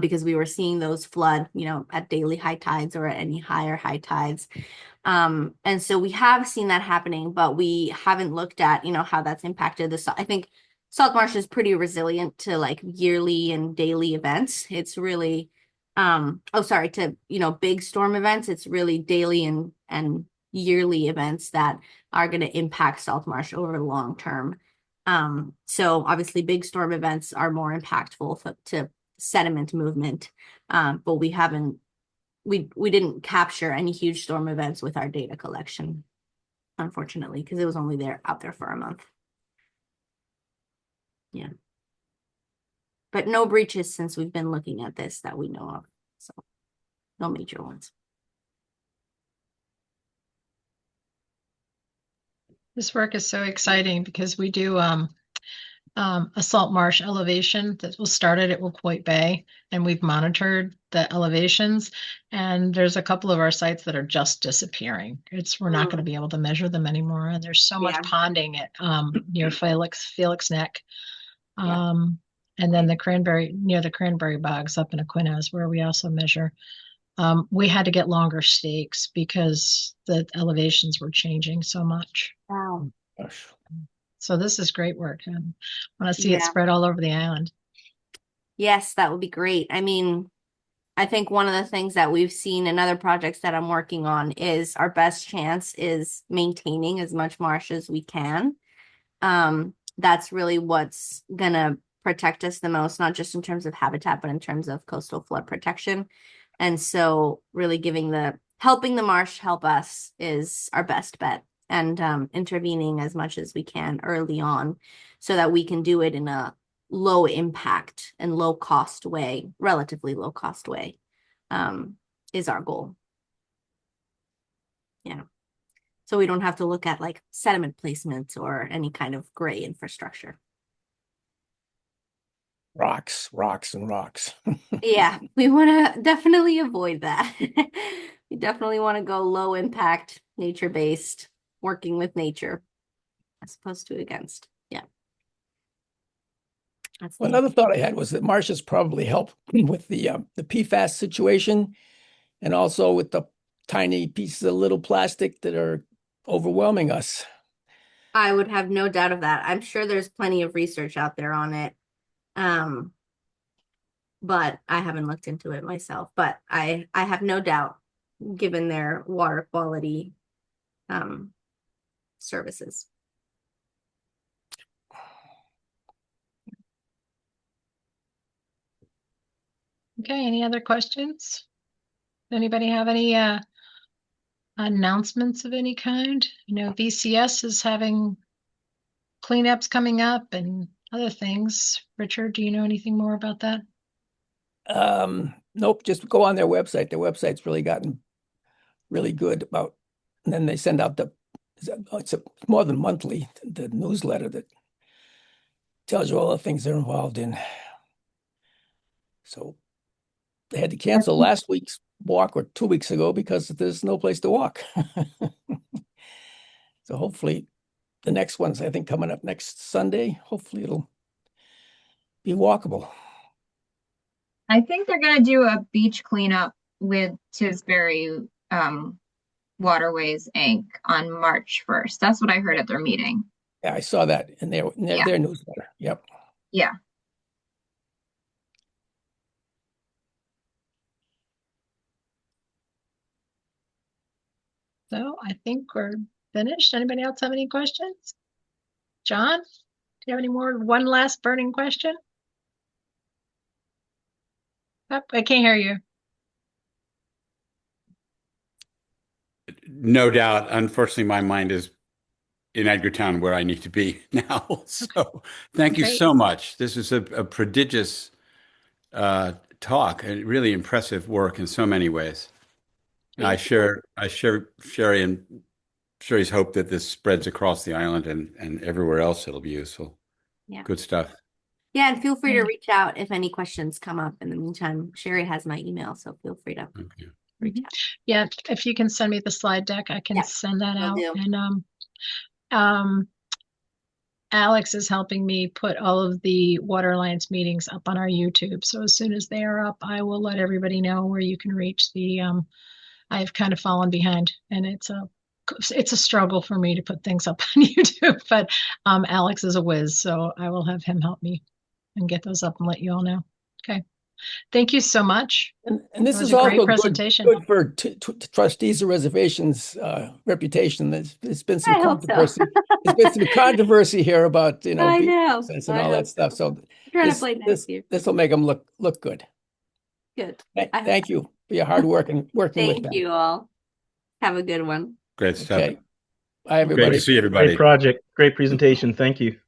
because we were seeing those flood, at daily high tides or at any higher high tides. And so we have seen that happening, but we haven't looked at, how that's impacted I think salt marsh is pretty resilient to like yearly and daily events. It's really, to, big storm events. It's really daily and yearly events that are going to impact salt marsh over the long term. So obviously big storm events are more impactful to sediment movement. But we didn't capture any huge storm events with our data collection, unfortunately, because it was only out there for a month. Yeah. But no breaches since we've been looking at this that we know of. So no major ones. This work is so exciting because we do a salt marsh elevation that was started at Wiquoit Bay, and we've monitored the elevations, and there's a couple of our sites that are just disappearing. We're not going to be able to measure them anymore, and there's so much ponding at near Felix Neck. And then near the cranberry bogs up in Aquinas, where we also measure, we had to get longer stakes because the elevations were changing so much. Wow. Gosh. So this is great work. I want to see it Yeah. spread all over the island. Yes, that would be great. I mean, I think one of the things that we've seen in other projects that I'm working on is our best chance is maintaining as much marsh as we can. That's really what's gonna protect us the most, not just in terms of habitat, but in terms of coastal flood protection. And so really helping the marsh help us is our best bet, and intervening as much as we can early on so that we can do it in a low impact and low cost way, relatively low cost way, is our goal. Yeah. So we don't have to look at like sediment placement or any kind of gray infrastructure. Rocks, rocks, and rocks. Yeah, we want to definitely avoid that. We definitely want to go low impact, nature based, working with nature as opposed to against. Yeah. That's Well, another thought I had was that marshes probably help with the PFAS situation, and also with the tiny pieces of little plastic that are overwhelming us. I would have no doubt of that. I'm sure there's plenty of research out there on it. But I haven't looked into it myself. But I have no doubt, given their water quality services. Okay, any other questions? Anybody have any announcements of any kind? You know, VCS is having cleanups coming up and other things. Richard, do you know anything more about that? Nope, just go on their website. Their website's really gotten really good about, and then they send out it's more than monthly, the newsletter that tells you all the things they're involved in. So they had to cancel last week's walk, or 2 weeks ago, because there's no place to walk. So hopefully the next one's, I think, coming up next Sunday. Hopefully it'll be walkable. I think they're gonna do a beach cleanup with Tisbury Waterways Inc. on March 1st. That's what I heard at their meeting. Yeah, I saw that in their Yeah. their newsletter. Yep. Yeah. So I think we're finished. Anybody else have any questions? John, do you have any more? One last burning question? Oh, I can't hear you. No doubt. Unfortunately, my mind is in Edgartown where I need to be now. So thank you Great. so much. This is a prodigious talk and really impressive work in so many ways. And I share Sherry and Sherry's hope that this spreads across the island and everywhere else it'll be useful. Yeah. Good stuff. Yeah, and feel free to Yeah. reach out if any questions come up. In the meantime, Sherry has my email, so feel free to Okay. reach out. Yeah, if you can send me the slide deck, I can Yeah, send that will out. do. And Alex is helping me put all of the Water Alliance meetings up on our YouTube. So as soon as they are up, I will let everybody know where you can reach the I've kind of fallen behind, and it's a struggle for me to put things up on YouTube, but Alex is a whiz, so I will have him help me and get those up and let you all know. Okay. Thank you so much. And this That was is a great also presentation. good for trustees of reservations' reputation. There's been some I hope so. controversy. There's been some controversy here about I know. beach and I all hope that stuff. So I'm trying to play nice here. this will make them look good. Good. I hope Thank you for your hard work and working with Thank them. you all. Have a good one. Great stuff. Okay. Bye, Great everybody. to see everybody. Great project. Great presentation. Thank you.